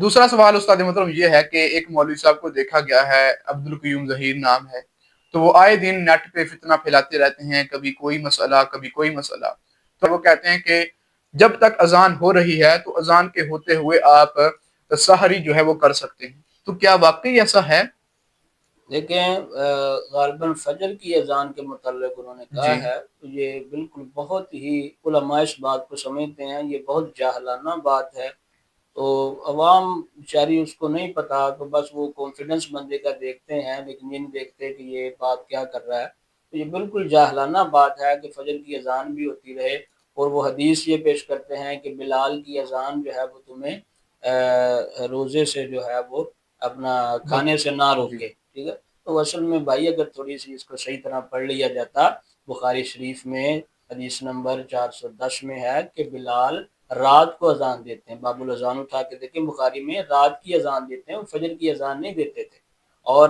دوسرا سوال استاد محترم یہ ہے کہ ایک مولوی صاحب کو دیکھا گیا ہے، عبد القیوم ظہیر نام ہے، تو وہ آئے دن نیٹ پہ فتنہ پھیلاتے رہتے ہیں، کبھی کوئی مسئلہ کبھی کوئی مسئلہ۔ تو وہ کہتے ہیں کہ جب تک اذان ہو رہی ہے تو اذان کے ہوتے ہوئے آپ سحری جو ہے وہ کر سکتے ہیں، تو کیا واقعی ایسا ہے؟ دیکھیں غالباً فجر کی اذان کے متعلق انہوں نے کہا جی ہے، تو یہ بالکل بہت ہی علماء اس بات کو سمجھتے ہیں، یہ بہت جاہلانہ بات ہے۔ تو عوام بیچاری اس کو نہیں پتا، تو بس وہ کانفیڈنس بندے کا دیکھتے ہیں، لیکن یہ نہیں دیکھتے کہ یہ بات کیا کر رہا ہے۔ تو یہ بالکل جاہلانہ بات ہے کہ فجر کی اذان بھی ہوتی رہے، اور وہ حدیث یہ پیش کرتے ہیں کہ بلال کی اذان جو ہے وہ تمہیں روزے سے جو ہے وہ اپنا کھانے سے نہ جی روکے، ٹھیک ہے۔ تو اصل میں بھائی اگر تھوڑی سی اس کو صحیح طرح پڑھ لیا جاتا، بخاری شریف میں حدیث نمبر 410 میں ہے کہ بلال رات کو اذان دیتے ہیں، باب الاذان اٹھا کے دیکھیں بخاری میں، رات کی اذان دیتے ہیں، فجر کی اذان نہیں دیتے تھے۔ اور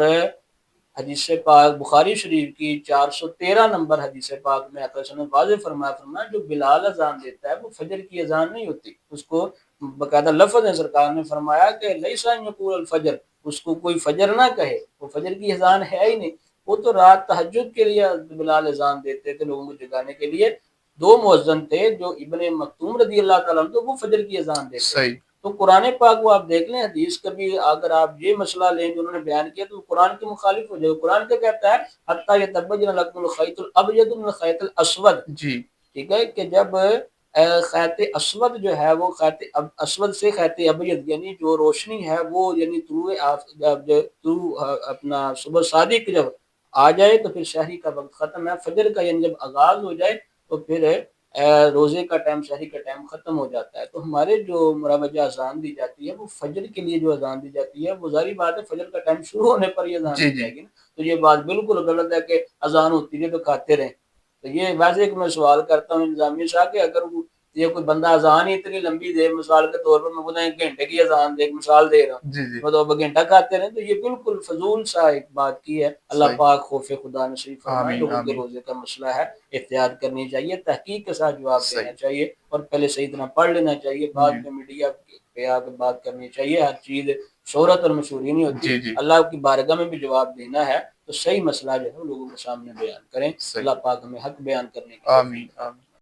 حدیث پاک بخاری شریف کی 413 نمبر حدیث پاک میں آقا صلی اللہ علیہ وسلم واضح فرمایا جو بلال اذان دیتا ہے وہ فجر کی اذان نہیں ہوتی، اس کو باقاعدہ لفظ ہے، سرکار نے فرمایا کہ لیسا یقول الفجر، اس کو کوئی فجر نہ کہے، وہ فجر کی اذان ہے ہی نہیں۔ وہ تو رات تہجد کے لیے بلال اذان دیتے تھے لوگوں کو جگانے کے لیے۔ دو مؤذن تھے، جو ابن مکتوم رضی اللہ تعالیٰ عنہ، وہ فجر کی اذان دیتے تھے۔ صحیح۔ تو قرآن پاک کو آپ دیکھ لیں، حدیث کبھی اگر آپ یہ مسئلہ لیں جو انہوں نے بیان کیا تو قرآن کے مخالف ہو جائے۔ قرآن کیا کہتا ہے؟ حتیٰ یتبین لکم الخیط الابیض من الخیط الاسود، جی ٹھیک ہے، کہ جب خیط اسود جو ہے وہ خیط اسود سے خیط ابیض یعنی جو روشنی ہے وہ یعنی طلوع اپنا صبح صادق جب آ جائے تو پھر شہری کا وقت ختم ہے، فجر کا یعنی جب آغاز ہو جائے تو پھر روزے کا ٹائم، شہری کا ٹائم ختم ہو جاتا ہے۔ تو ہمارے جو مروجہ اذان دی جاتی ہے وہ فجر کے لیے جو اذان دی جاتی ہے وہ ظاہری بات ہے فجر کا ٹائم شروع ہونے پر یہ اذان جی دی جی جائے گی نا۔ تو یہ بات بالکل غلط ہے کہ اذان ہوتی ہے تو کھاتے رہیں۔ تو یہ ویسے ایک میں سوال کرتا ہوں انتظامیہ صاحب کہ اگر یہ کوئی بندہ اذان ہی اتنی لمبی دے، مثال کے طور پر میں بولا ایک گھنٹے کی اذان دے، مثال دے رہا ہوں، جی جی مطلب گھنٹہ کھاتے رہیں، تو یہ بالکل فضول سا ایک بات کی ہے۔ اللہ صحیح۔ پاک خوف خدا نصیب فرمائے۔ آمین لوگوں کے آمین۔ روزے کا مسئلہ ہے، احتیاط کرنی چاہیے، تحقیق کے ساتھ جواب دینا صحیح۔ چاہیے، اور پہلے صحیح طرح پڑھ لینا چاہیے، بعد جی میں میڈیا پہ آ کے بات کرنی چاہیے۔ ہر چیز شہرت اور مشہوری نہیں ہوتی، جی جی اللہ کی بارگاہ میں بھی جواب دینا ہے، تو صحیح مسئلہ جو ہے لوگوں کے سامنے بیان کریں۔ صحیح۔ اللہ پاک ہمیں حق بیان کرنے کی توفیق آمین دے۔ آمین۔